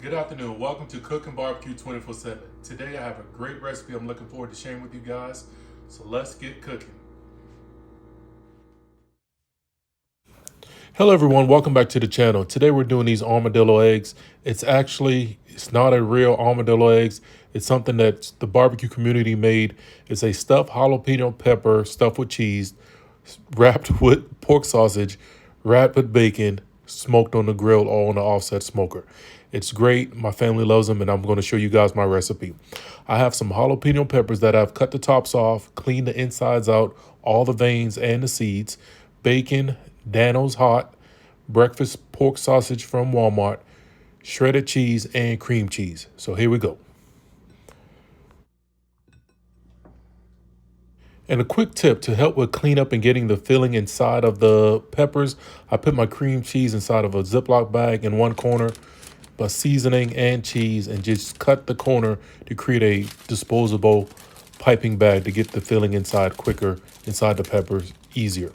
Good afternoon. Welcome to Cook and Barbecue 24/7. Today I have a great recipe I'm looking forward to sharing with you guys. So let's get cooking. Hello everyone, welcome back to the channel. Today we're doing these armadillo eggs. It's not a real armadillo eggs. It's something that the barbecue community made. It's a stuffed jalapeno pepper stuffed with cheese, wrapped with pork sausage, wrapped with bacon, smoked on the grill or on the offset smoker. It's great. My family loves them, and I'm going to show you guys my recipe. I have some jalapeno peppers that I've cut the tops off, cleaned the insides out, all the veins and the seeds, bacon, Danos hot, breakfast pork sausage from Walmart, shredded cheese, and cream cheese. So here we go. And a quick tip to help with cleanup and getting the filling inside of the peppers, I put my cream cheese inside of a Ziploc bag in one corner, but seasoning and cheese, and just cut the corner to create a disposable piping bag to get the filling inside quicker, inside the peppers easier.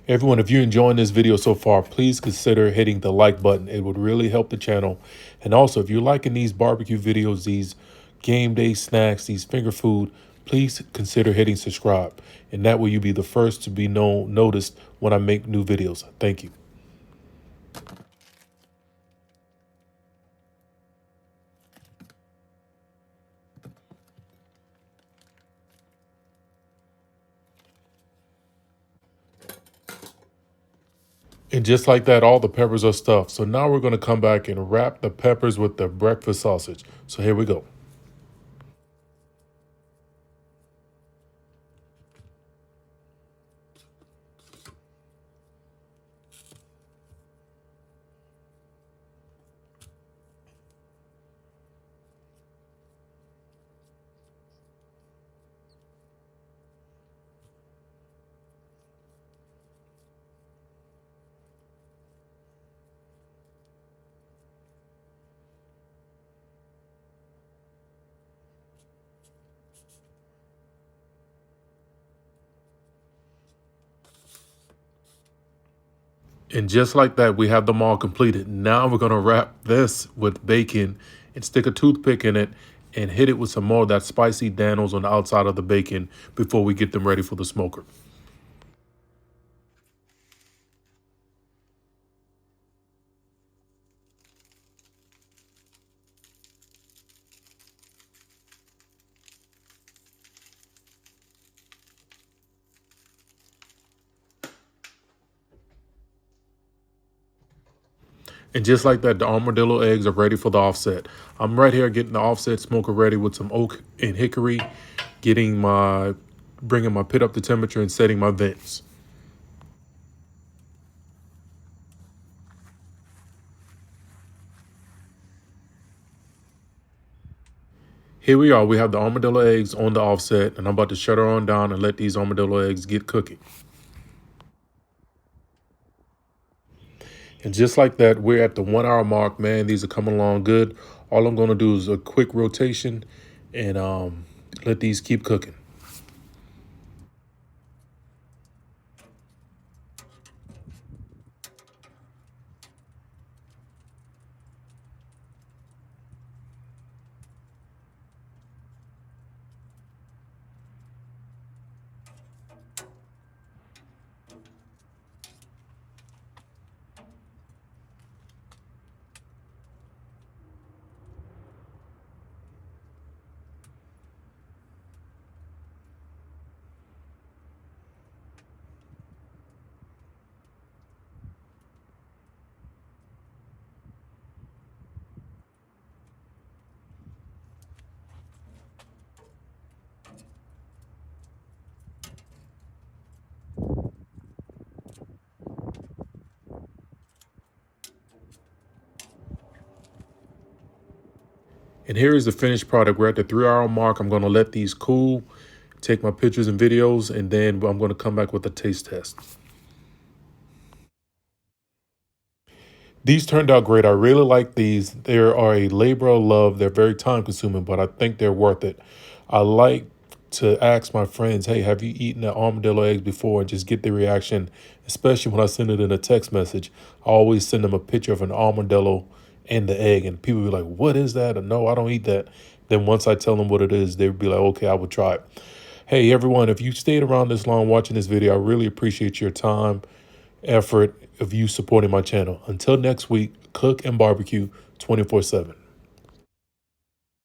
Everyone, if you're enjoying this video so far, please consider hitting the like button. It would really help the channel. And also, if you're liking these barbecue videos, these game day snacks, these finger food, please consider hitting subscribe. And that way you'll be the first to be noticed when I make new videos. Thank you. And just like that, all the peppers are stuffed. So now we're going to come back and wrap the peppers with the breakfast sausage. So here we go. And just like that, we have them all completed. Now we're going to wrap this with bacon and stick a toothpick in it and hit it with some more of that spicy Danos on the outside of the bacon before we get them ready for the smoker. And just like that, the armadillo eggs are ready for the offset. I'm right here getting the offset smoker ready with some oak and hickory, bringing my pit up to temperature and setting my vents. Here we are. We have the armadillo eggs on the offset, and I'm about to shut her on down and let these armadillo eggs get cooking. And just like that, we're at the 1 hour mark. Man, these are coming along good. All I'm going to do is a quick rotation and let these keep cooking. And here is the finished product. We're at the 3 hour mark. I'm going to let these cool, take my pictures and videos, and then I'm going to come back with a taste test. These turned out great. I really like these. They are a labor of love. They're very time consuming, but I think they're worth it. I like to ask my friends, hey, have you eaten the armadillo eggs before, and just get the reaction, especially when I send it in a text message. I always send them a picture of an armadillo and the egg, and people be like, what is that? Or, no, I don't eat that. Then once I tell them what it is, they'd be like, okay, I will try it. Hey, everyone, if you stayed around this long watching this video, I really appreciate your time, effort of you supporting my channel. Until next week, cook and barbecue 24/7.